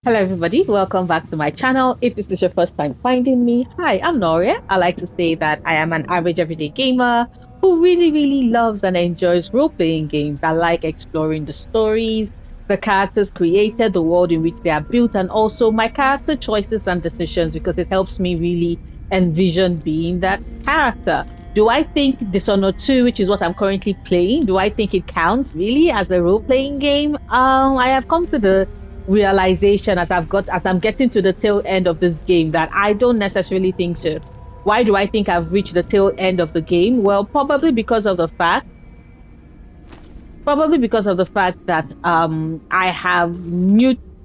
Hello, everybody. Welcome back to my channel. If this is your first time finding me, hi, I'm Noria. I like to say that I am an average everyday gamer who really loves and enjoys role-playing games. I like exploring the stories, the characters created, the world in which they are built, and also my character choices and decisions because it helps me really envision being that character. Do I think Dishonored 2, which is what I'm currently playing, do I think it counts really as a role-playing game? I have come to the realization as I'm getting to the tail end of this game that I don't necessarily think so. Why do I think I've reached the tail end of the game? Well, probably because of the fact that I have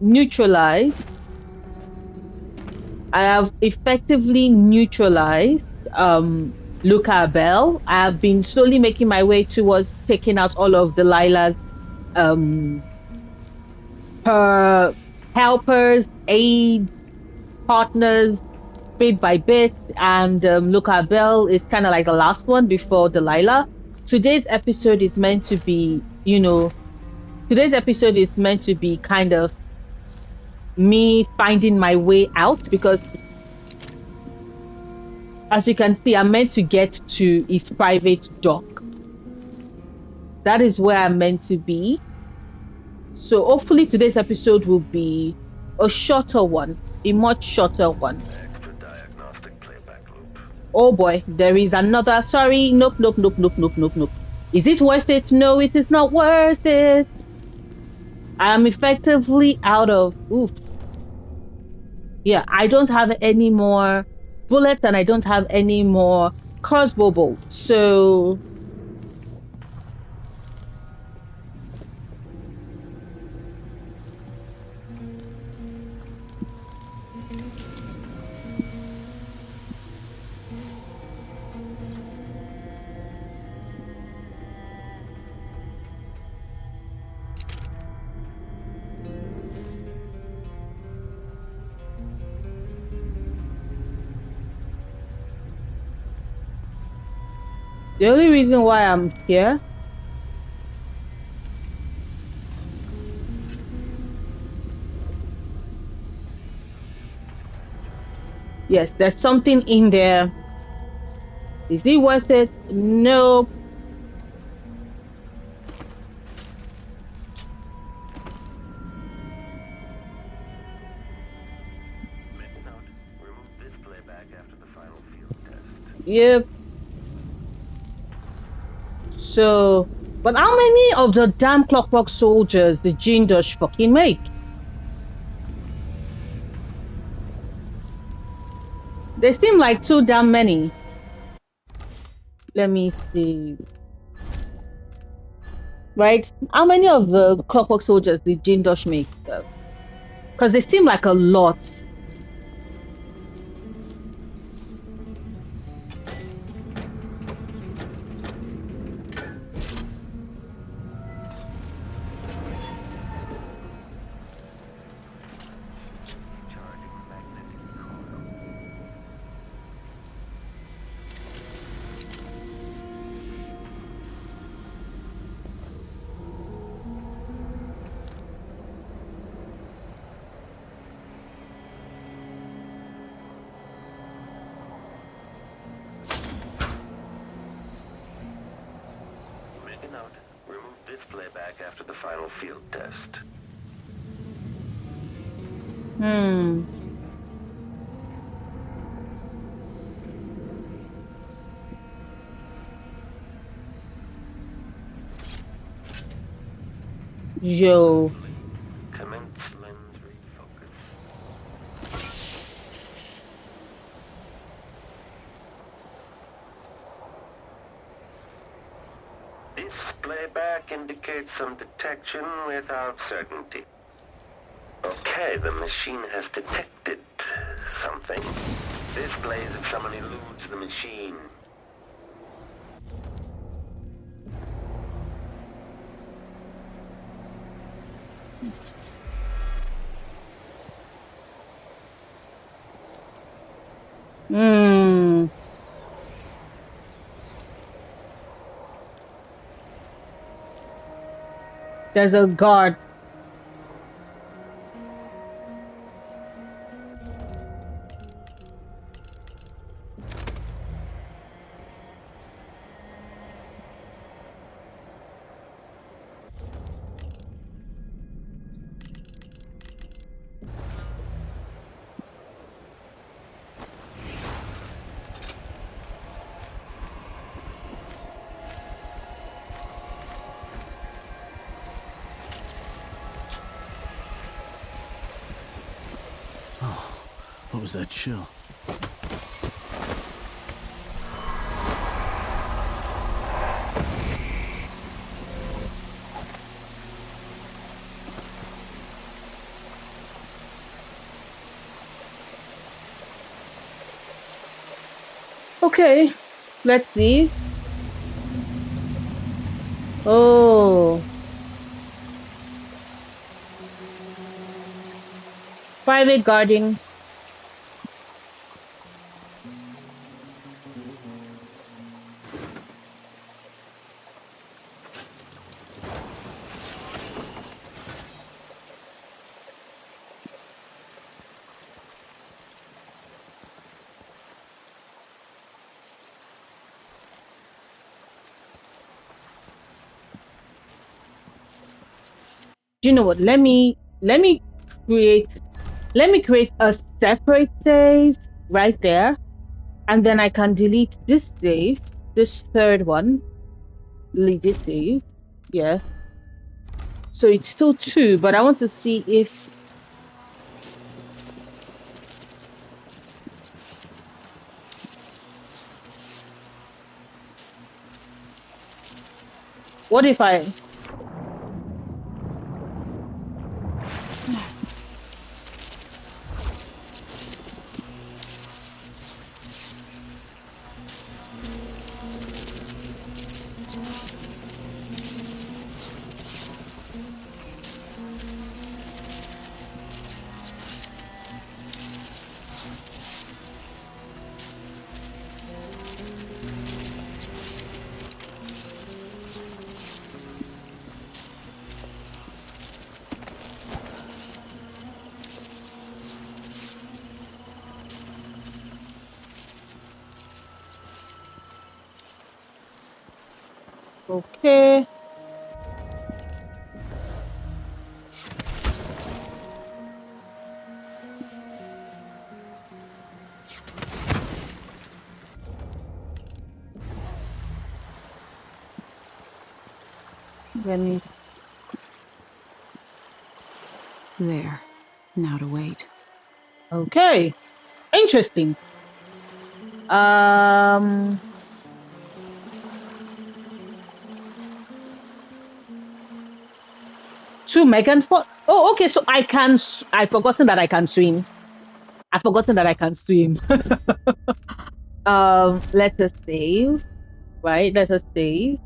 neutralized I have effectively neutralized Luca Bell. I have been slowly making my way towards taking out all of Delilah's um her helpers, aides, partners bit by bit, and Luca Bell is kind of like the last one before Delilah. Today's episode is meant to be, today's episode is meant to be kind of me finding my way out because, as you can see, I'm meant to get to his private dock. That is where I'm meant to be. So hopefully today's episode will be a shorter one, a much shorter one. Extra diagnostic playback loop. Oh boy, there is another. Sorry, nope. Is it worth it? No, it is not worth it. I'm effectively out of. Oof. Yeah, I don't have any more bullets and I don't have any more crossbow bolts. So the only reason why I'm here. Yes, there's something in there. Is it worth it? Nope. Mid-note, remove this playback after the final field test. Yep. So, but how many of the damn clockwork soldiers did Jean Dush fucking make? They seem like too damn many. Let me see. Right? How many of the clockwork soldiers did Jean Dush make? Because they seem like a lot. Charging magnetic coil. Mid-note, remove this playback after the final field test. Hmm. Yo. Commence lens refocus. This playback indicates some detection without certainty. Okay, the machine has detected something. Displays if someone eludes the machine. Hmm. There's a guard. What was that chill? Okay, let's see. Oh, private guarding. Do you know what? Create let me create a separate save right there, and then I can delete this save, this third one, delete this save. Yes. So it's still 2, but I want to see if what if I okay. Let me There. Now to wait. Okay. Interesting. To Megan for oh okay, so I've forgotten that I can swim. I've forgotten that I can swim. Let us save. Right, let us save.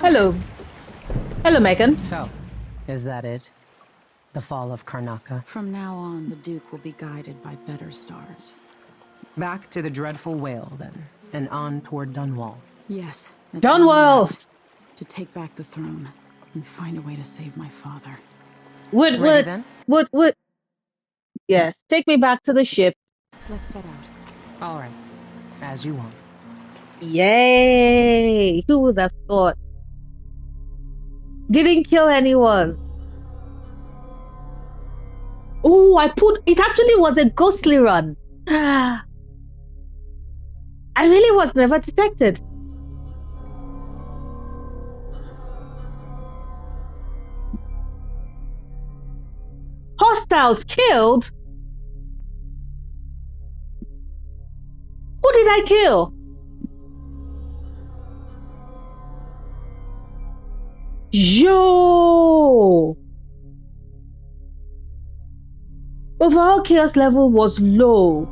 Hello. Hello, Megan. So, is that it? The fall of Karnaca? From now on, the Duke will be guided by better stars. Back to the dreadful whale, then, and on toward Dunwall. Yes. at John long Wells. last, to take back the throne and find a way to save my father. Ready then? Would. Yes, take me back to the ship. Let's set out. All right, as you want. Yay! Who would have thought? Didn't kill anyone. Oh, it actually was a ghostly run. I really was never detected. Hostiles killed? Who did I kill? Yo! Overall chaos level was low.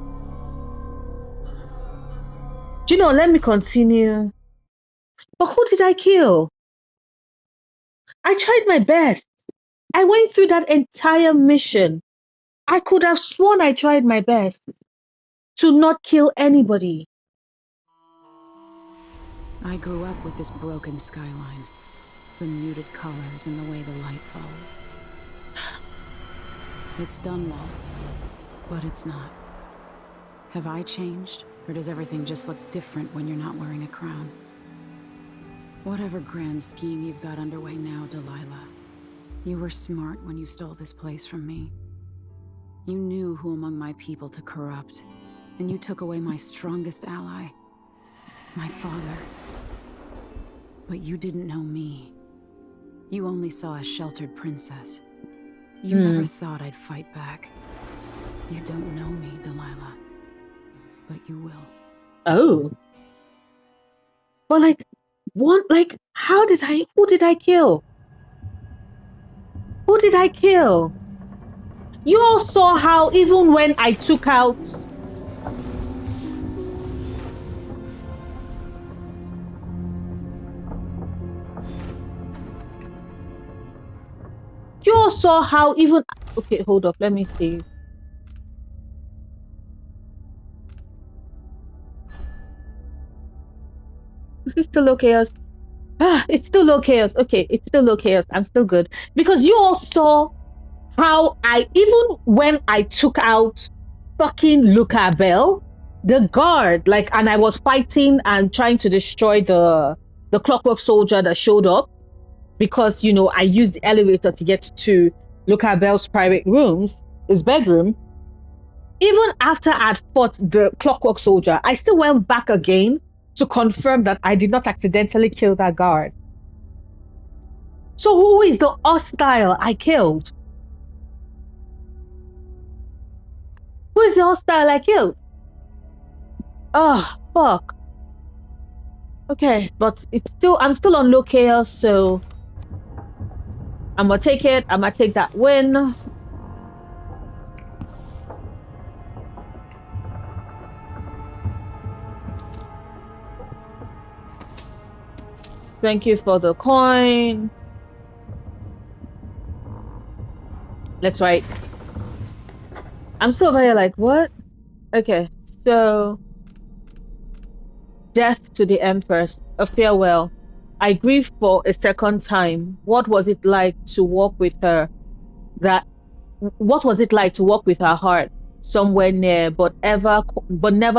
Do you know, let me continue. But who did I kill? I tried my best. I went through that entire mission. I could have sworn I tried my best to not kill anybody. I grew up with this broken skyline. The muted colors and the way the light falls. It's Dunwall, but it's not. Have I changed, or does everything just look different when you're not wearing a crown? Whatever grand scheme you've got underway now, Delilah, you were smart when you stole this place from me. You knew who among my people to corrupt, and you took away my strongest ally, my father. But you didn't know me. You only saw a sheltered princess. You never thought I'd fight back. You don't know me, Delilah, but you will. Oh. But who did I kill? Who did I kill? You all saw how even when I took out... You all saw how even... Okay, hold up, let me see. Is this still low chaos? It's still low chaos. Okay, it's still low chaos. I'm still good. Because you all saw how even when I took out fucking Luca Bell, the guard, and I was fighting and trying to destroy the clockwork soldier that showed up, because, I used the elevator to get to Luca Bell's private rooms, his bedroom. Even after I'd fought the clockwork soldier, I still went back again to confirm that I did not accidentally kill that guard. So who is the hostile I killed? Who is the hostile I killed? Oh, fuck. Okay, but I'm still on low chaos, so I'm gonna take it. I'm gonna take that win. Thank you for the coin. Let's write. I'm still very what? Okay, so death to the Empress, a farewell. I grieve for a second time. What was it like to walk with her? What was it like to walk with her heart somewhere near, but never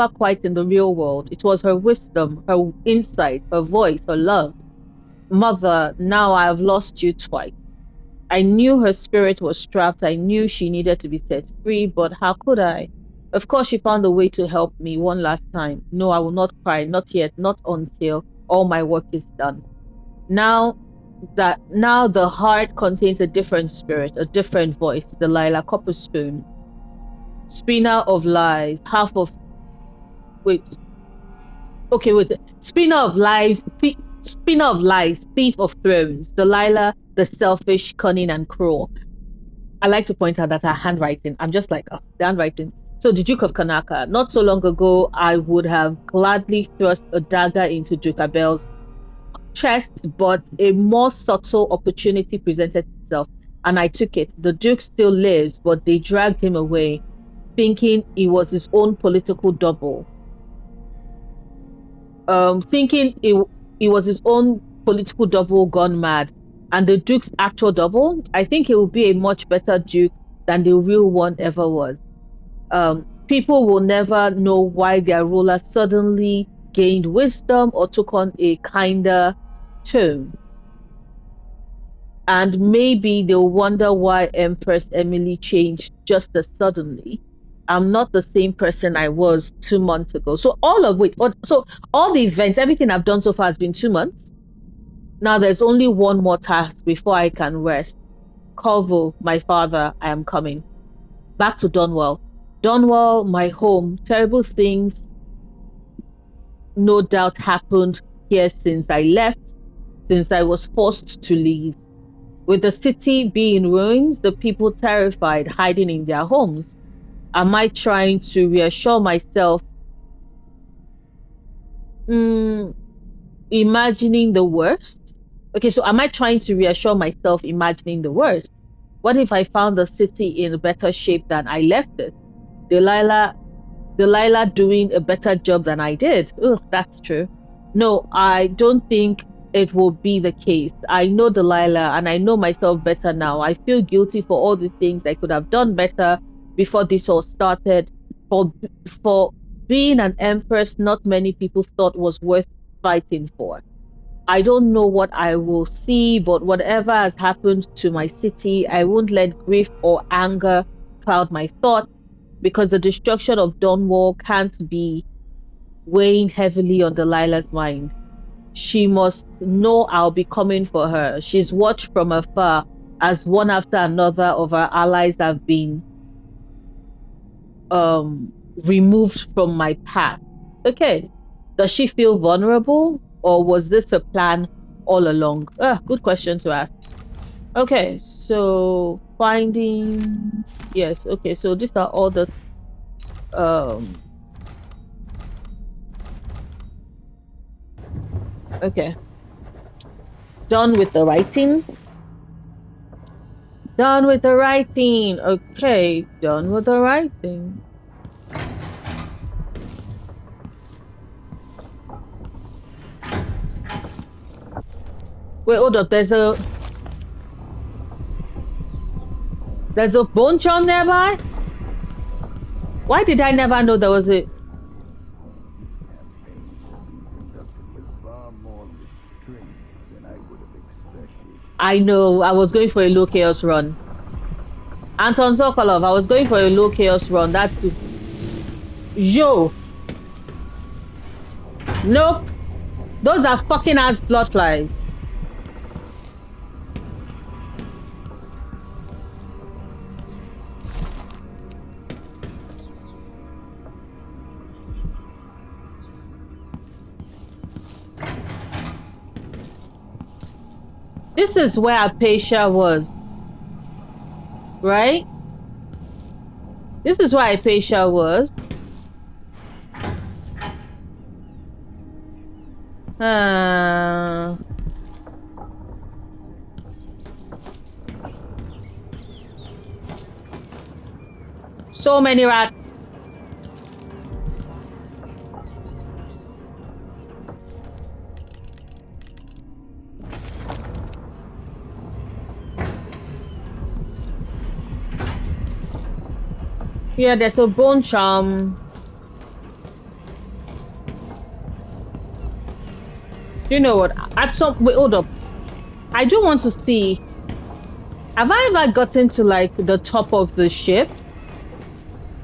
quite in the real world? It was her wisdom, her insight, her voice, her love. Mother, now I have lost you twice. I knew her spirit was trapped. I knew she needed to be set free, but how could I? Of course, she found a way to help me one last time. No, I will not cry, not yet, not until all my work is done. Now the heart contains a different spirit, a different voice. Delilah Copperspoon, spinner of lies, spinner of lies, spinner of lies, thief of thrones. Delilah, the selfish, cunning, and cruel. I like to point out that her handwriting, I'm just the handwriting. So the Duke of Kanaka, not so long ago, I would have gladly thrust a dagger into Duke Abel's chest, but a more subtle opportunity presented itself, and I took it. The Duke still lives, but they dragged him away, thinking he was his own political double. Thinking he was his own political double gone mad. And the Duke's actual double, I think he will be a much better Duke than the real one ever was. People will never know why their ruler suddenly gained wisdom or took on a kinder tone. And maybe they'll wonder why Empress Emily changed just as suddenly. I'm not the same person I was 2 months ago. So all the events, everything I've done so far has been 2 months. Now there's only one more task before I can rest. Corvo, my father, I am coming. Back to Dunwell. Dunwell, my home. Terrible things no doubt happened here since I left, since I was forced to leave. With the city being in ruins, the people terrified, hiding in their homes. Am I trying to reassure myself? Imagining the worst? Okay, so am I trying to reassure myself imagining the worst? What if I found the city in a better shape than I left it? Delilah doing a better job than I did. Ugh, that's true. No, I don't think it will be the case. I know Delilah and I know myself better now. I feel guilty for all the things I could have done better before this all started. For being an empress not many people thought was worth fighting for. I don't know what I will see, but whatever has happened to my city, I won't let grief or anger cloud my thoughts because the destruction of Dunwall can't be weighing heavily on Delilah's mind. She must know I'll be coming for her. She's watched from afar as one after another of her allies have been removed from my path. Okay. Does she feel vulnerable or was this a plan all along? Good question to ask. Okay, so finding yes, okay, so these are all the um okay. Done with the writing. Done with the writing. Okay, done with the writing. Wait, hold up. There's a bone churn nearby? Why did I never know there was a... I know, I was going for a low chaos run. Anton Sokolov, I was going for a low chaos run. That's... Yo! Nope! Those are fucking ass blood flies. This is where Apatia was. Right? This is where Apatia was. So many rats. Yeah, there's a bone charm. You know what? At some wait, hold up. I do want to see. Have I ever gotten to like the top of the ship?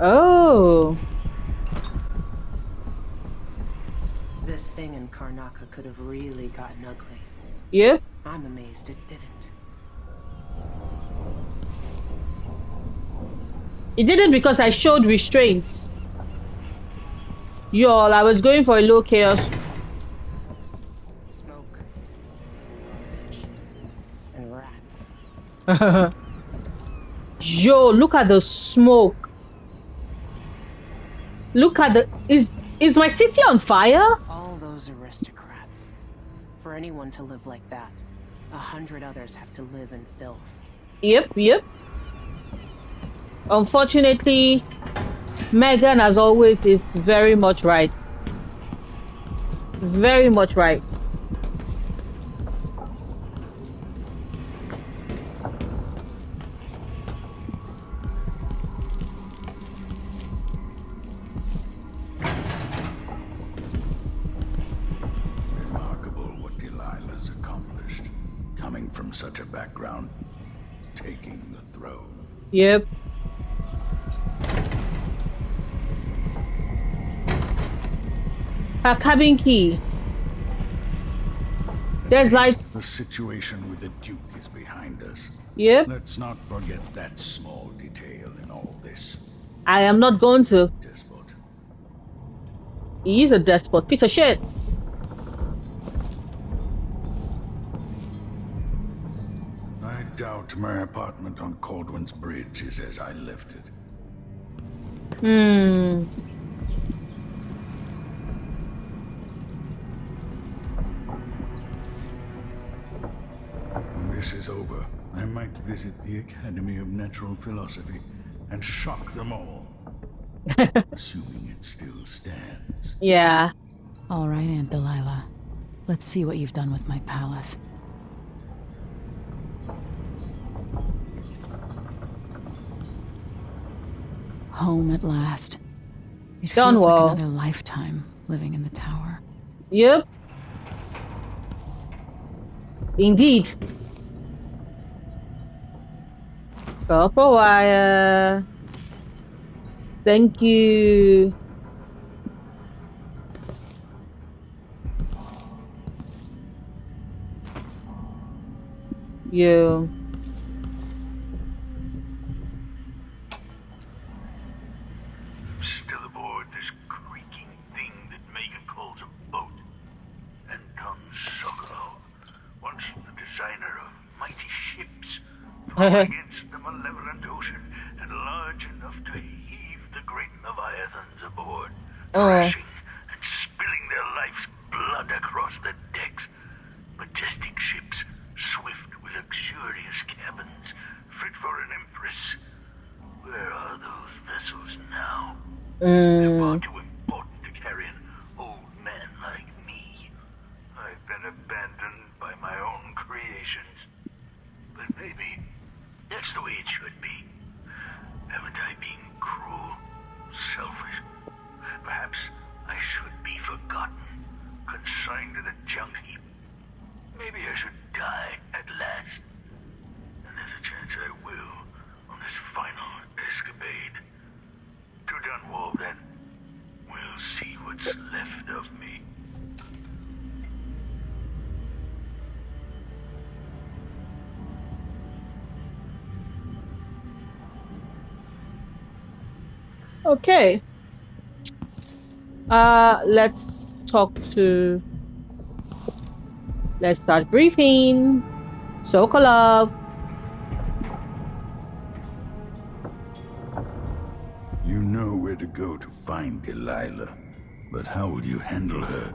Oh. This thing in Karnaka could have really gotten ugly. Yeah. I'm amazed it didn't. It didn't because I showed restraint. Y'all, I was going for a low chaos. Smoke. Garbage. And rats. Yo, look at the smoke. Look at the... Is my city on fire? All those aristocrats. For anyone to live like that, 100 others have to live in filth. Yep. Unfortunately, Megan, as always, is very much right. Very much right. Remarkable what Delilah's accomplished. Coming from such a background, taking the throne. Yep. Her cabin key. There's like... The situation with the Duke is behind us. Yep. Let's not forget that small detail in all this. I am not going to. Despot. He is a despot. Piece of shit. I doubt my apartment on Caldwell's Bridge is as I left it. Hmm. When this is over, I might visit the Academy of Natural Philosophy and shock them all. Assuming it still stands. Yeah. All right, Aunt Delilah. Let's see what you've done with my palace. Home at last. It feels like Dunwall. another lifetime living in the tower. Yep. Indeed. Copper wire. Thank you. You. Still aboard this creaking thing that Megan calls a boat. Anton Sokolov, once the designer of mighty ships, far against the malevolent ocean and large enough to heave the great leviathans aboard, crashing and spilling their life's blood across the decks. Majestic ships, swift with luxurious cabins, fit for an empress. Where are those vessels now? They're far too important to carry an old man like me. I've been abandoned by my own creations. But maybe that's the way it should be. Haven't I been cruel, selfish? Perhaps I should be forgotten, consigned to the junk heap. Maybe I should die at last. And there's a chance I will on this final escapade. To Dunwall, then. We'll see what's left of me. Okay. Let's talk to. Let's start briefing. Sokolov. You know where to go to find Delilah, but how will you handle her?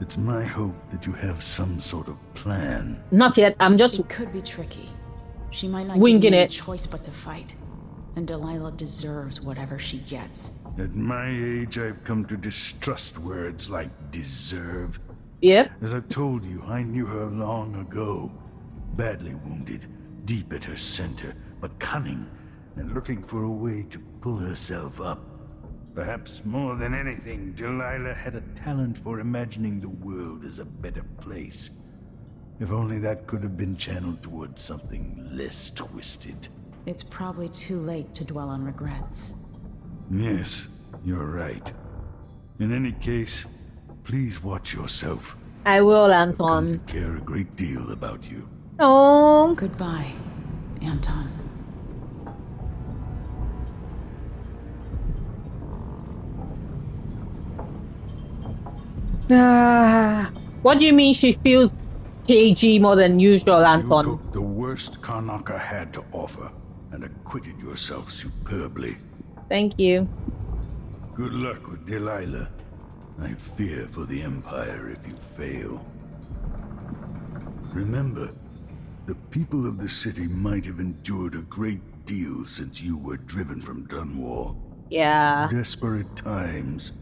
It's my hope that you have some sort of plan. Not yet. I'm just It could be tricky. She might not winging give me any it. choice but to fight. And Delilah deserves whatever she gets. At my age, I've come to distrust words like deserve. Yep. As I've told you, I knew her long ago. Badly wounded, deep at her center, but cunning, and looking for a way to pull herself up. Perhaps more than anything, Delilah had a talent for imagining the world as a better place. If only that could have been channeled towards something less twisted. It's probably too late to dwell on regrets. Yes, you're right. In any case, please watch yourself. I will, I've come Anton. to care a great deal about you. Oh. Goodbye, Anton. What do you mean she feels KG more than usual, You Anton? took the worst Karnaca had to offer and acquitted yourself superbly. Thank you. Good luck with Delilah. I fear for the Empire if you fail. Remember, the people of the city might have endured a great deal since you were driven from Dunwall. Yeah. Desperate times.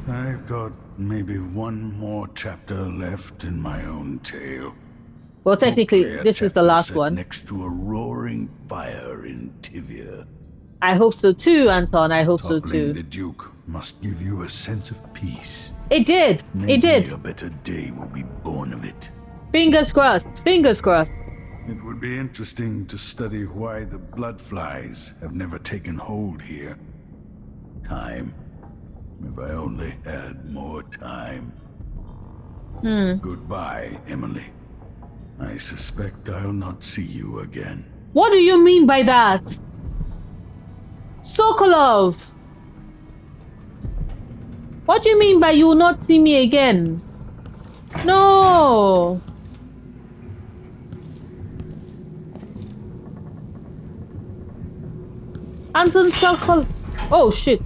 I've got maybe one more chapter left in my own tale. Well, technically, Hopefully a this is the chapter last set one. next to a roaring fire in Tivia. I hope so too, Anton. I hope so Toppling too. the Duke must give you a sense of peace. It did. Maybe It did. a better day will be born of it. Fingers crossed. Fingers crossed. It would be interesting to study why the bloodflies have never taken hold here. Time. If I only had more time. Goodbye, Emily. I suspect I'll not see you again. What do you mean by that? Sokolov! What do you mean by you will not see me again? No! Anton Sokolov. Oh shit.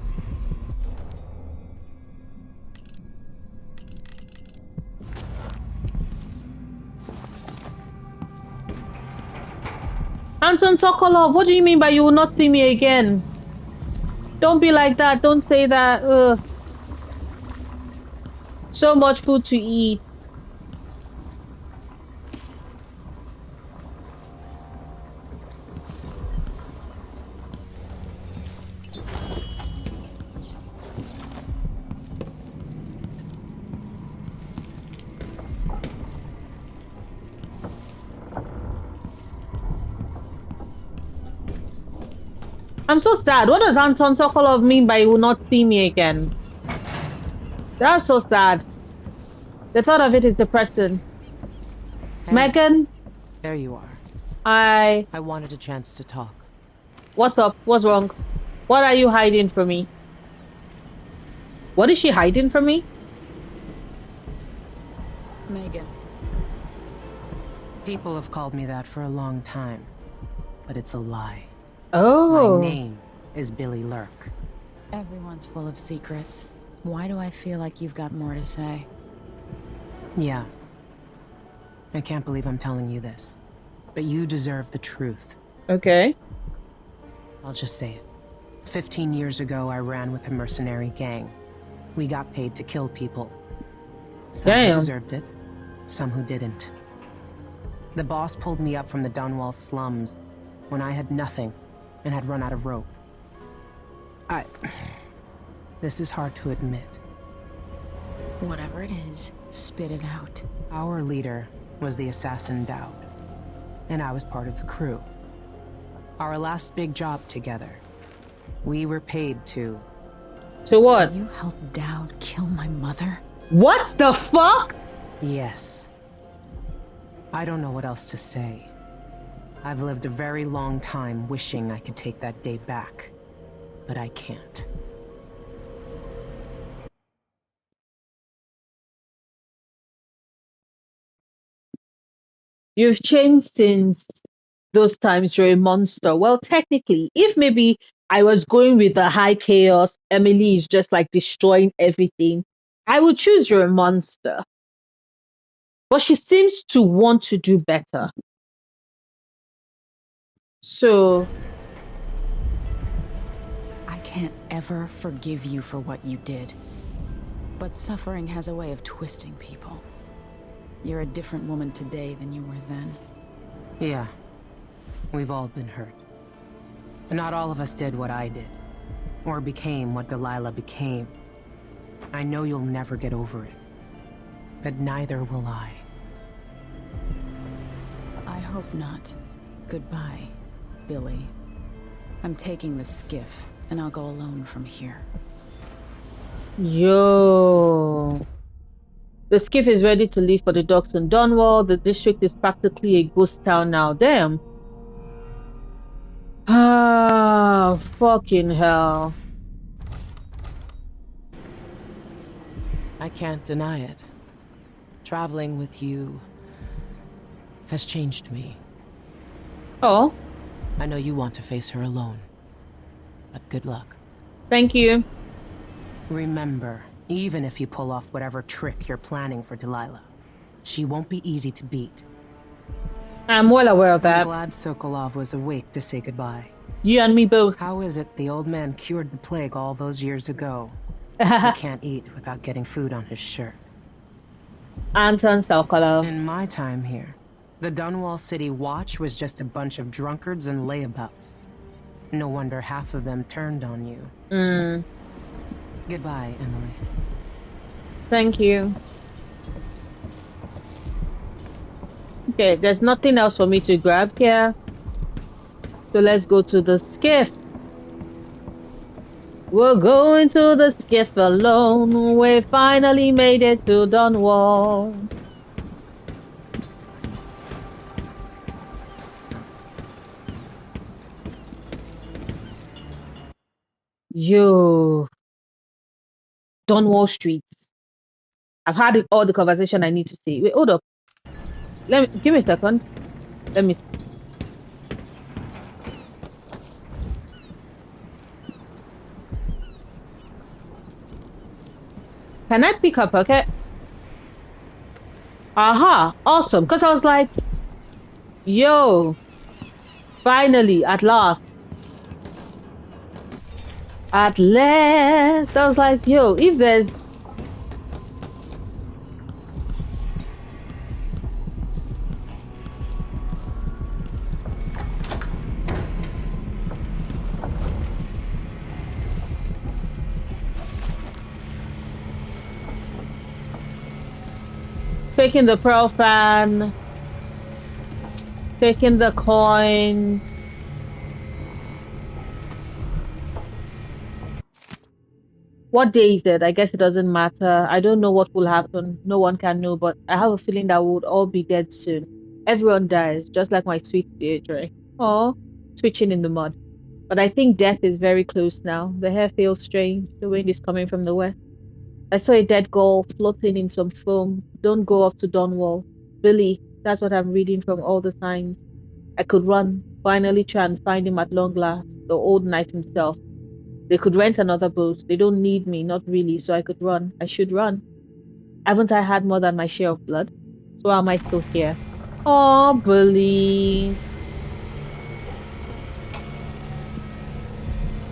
Anton Sokolov, what do you mean by you will not see me again? Don't be like that. Don't say that. Ugh. So much food to eat. I'm so sad. What does Anton Sokolov mean by he will not see me again? That's so sad. The thought of it is depressing. Hey, Megan, there you are. I... I wanted a chance to talk. What's up? What's wrong? What are you hiding from me? What is she hiding from me? Megan. People have called me that for a long time, but it's a lie. Oh. My name is Billy Lurk. Everyone's full of secrets. Why do I feel like you've got more to say? Yeah. I can't believe I'm telling you this, but you deserve the truth. Okay. I'll just say it. 15 years ago, I ran with a mercenary gang. We got paid to kill people. Some Damn. who deserved it, some who didn't. The boss pulled me up from the Dunwall slums when I had nothing and had run out of rope. This is hard to admit. Whatever it is, spit it out. Our leader was the assassin Dowd, and I was part of the crew. Our last big job together, we were paid to... To what? You helped Dowd kill my mother? What the fuck? Yes. I don't know what else to say. I've lived a very long time wishing I could take that day back, but I can't. You've changed since those times you're a monster. Well, technically, if maybe I was going with the high chaos, Emily is just like destroying everything, I would choose you're a monster. But she seems to want to do better. So, I can't ever forgive you for what you did. But suffering has a way of twisting people. You're a different woman today than you were then. Yeah. We've all been hurt. But not all of us did what I did. Or became what Delilah became. I know you'll never get over it. But neither will I. I hope not. Goodbye, Billy. I'm taking the skiff, and I'll go alone from here. yo. The skiff is ready to leave for the docks in Dunwall. The district is practically a ghost town now. Damn. Ah, fucking hell. I can't deny it. Traveling with you has changed me. Oh, I know you want to face her alone. But good luck. thank you. Remember, even if you pull off whatever trick you're planning for Delilah, she won't be easy to beat. I'm well aware of I'm that. glad Sokolov was awake to say goodbye. You and me both. How is it the old man cured the plague all those years ago? He can't eat without getting food on his shirt. Anton Sokolov. In my time here, the Dunwall City Watch was just a bunch of drunkards and layabouts. No wonder half of them turned on you. Goodbye, Emily. Thank you. Okay, there's nothing else for me to grab here. So let's go to the skiff. We're going to the skiff alone. We finally made it to Dunwall. Yo. Dunwall Streets. I've had all the conversation I need to say. Wait, hold up. Give me a second. Let me. Can I pick up? Okay. Aha! Awesome. Because I was like, yo, finally, at last. At last. I was like, yo, if there's taking the pearl fan, taking the coin. What day is it? I guess it doesn't matter. I don't know what will happen. No one can know, but I have a feeling that we'll all be dead soon. Everyone dies, just like my sweet Deirdre. Oh, twitching in the mud. But I think death is very close now. The hair feels strange. The wind is coming from the west. I saw a dead gull floating in some foam. Don't go off to Donwall. Billy, that's what I'm reading from all the signs. I could run, finally try and find him at long last, the old knight himself. They could rent another boat. They don't need me, not really, so I could run. I should run. Haven't I had more than my share of blood? So why am I still here? Oh, Billy.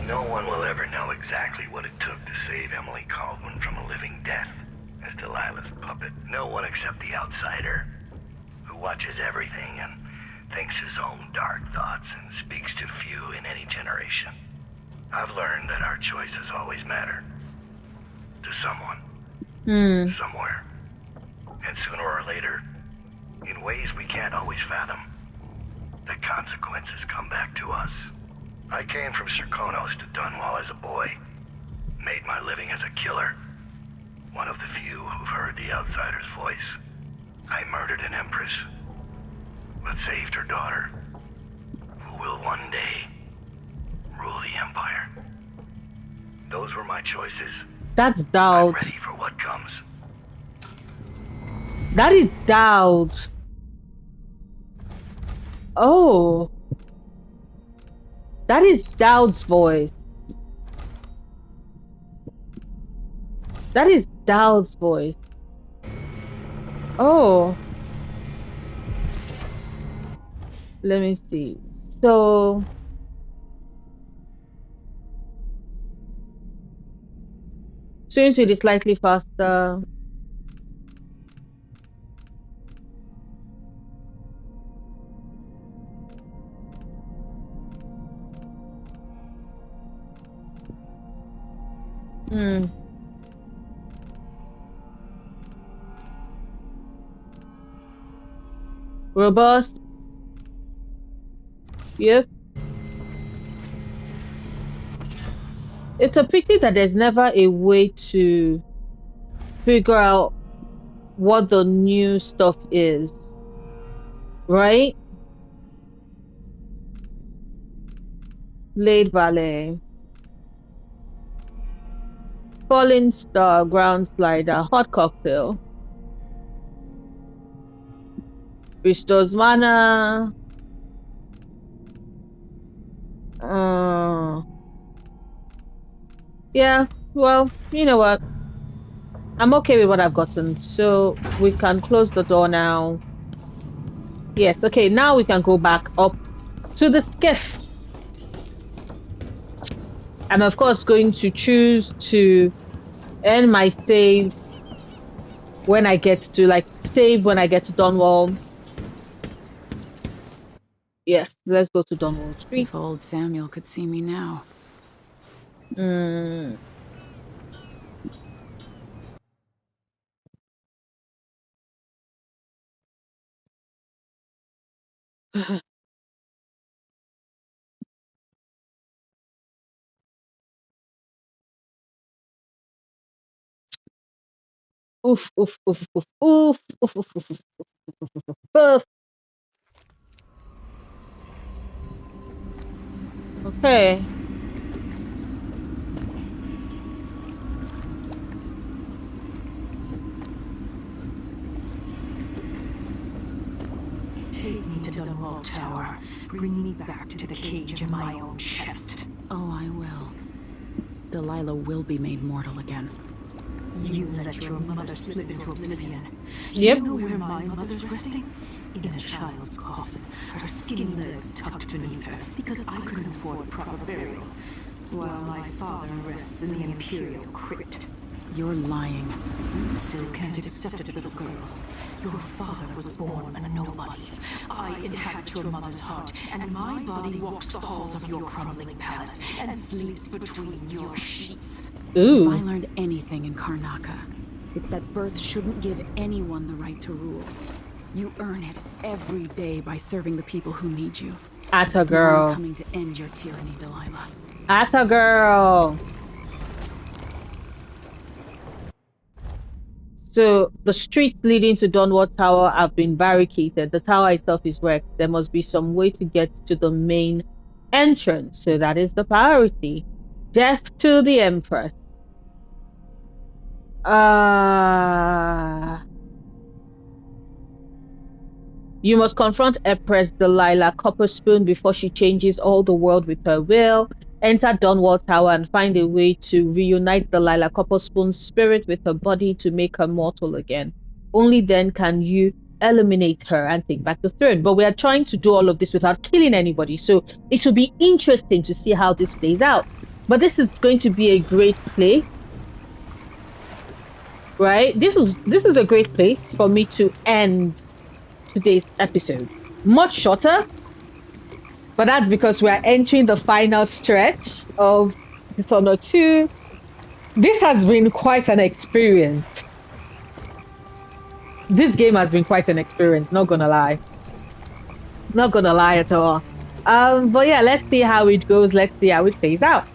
No one will ever know exactly what it took to save Emily Caldwin from a living death as Delilah's puppet. No one except the outsider, who watches everything and thinks his own dark thoughts and speaks to few in any generation. I've learned that our choices always matter. To someone. Somewhere. And sooner or later, in ways we can't always fathom, the consequences come back to us. I came from Serkonos to Dunwall as a boy. Made my living as a killer. One of the few who've heard the outsider's voice. I murdered an empress, but saved her daughter, who will one day rule the Empire. Those were my choices. That's I'm doubt. ready for what comes. That is doubt. Oh. That is Dowd's voice. That is Dowd's voice. Oh. Let me see. So swim speed is slightly faster. Robust. Yep. It's a pity that there's never a way to figure out what the new stuff is. Right? Blade Ballet. Falling Star, Ground Slider, Hot Cocktail. Restores mana. Yeah, well, you know what? I'm okay with what I've gotten, so we can close the door now. Yes, okay, now we can go back up to the skiff. I'm of course going to choose to end my save when I get to, save when I get to Dunwall. Yes, let's go to Dunwall Street. If old Samuel could see me now. Oof, oof, oof, oof, oof, oof, oof, oof, oof, oof, oof, oof. Okay. Take me to Dunwall Tower. Bring me back to the cage in my own chest. Oh, I will. Delilah will be made mortal again. You let your mother slip into oblivion. Yep. Do you know where my mother's resting? In a child's coffin, her skinny legs tucked beneath her, because I couldn't afford proper burial, while my father rests in the Imperial crypt. You're lying. You still can't accept it, little girl. Your father was born a nobody. I inhabit your mother's heart, and my body walks the halls of your crumbling palace and sleeps between your sheets. Ooh. If I learned anything in Karnaca, it's that birth shouldn't give anyone the right to rule. You earn it every day by serving the people who need you. Atta Now girl. I'm coming to end your tyranny, Delilah. Atta girl. So the streets leading to Dawnward Tower have been barricaded. The tower itself is wrecked. There must be some way to get to the main entrance. So that is the priority. Death to the Empress. You must confront Empress Delilah Copperspoon before she changes all the world with her will. Enter Dawnwall Tower and find a way to reunite Delilah Copperspoon's spirit with her body to make her mortal again. Only then can you eliminate her and take back the throne. But we are trying to do all of this without killing anybody, so it will be interesting to see how this plays out. But this is going to be a great play, right? This is a great place for me to end today's episode. Much shorter, but that's because we are entering the final stretch of Dishonored 2. This has been quite an experience. This game has been quite an experience, not gonna lie. Not gonna lie at all. But yeah, let's see how it goes. Let's see how it plays out.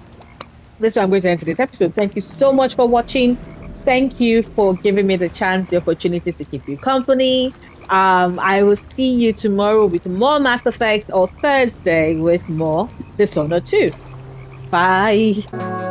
This is where I'm going to end today's episode. Thank you so much for watching. Thank you for giving me the chance, the opportunity to keep you company. I will see you tomorrow with more Mass Effect, or Thursday with more Dishonored 2. Bye.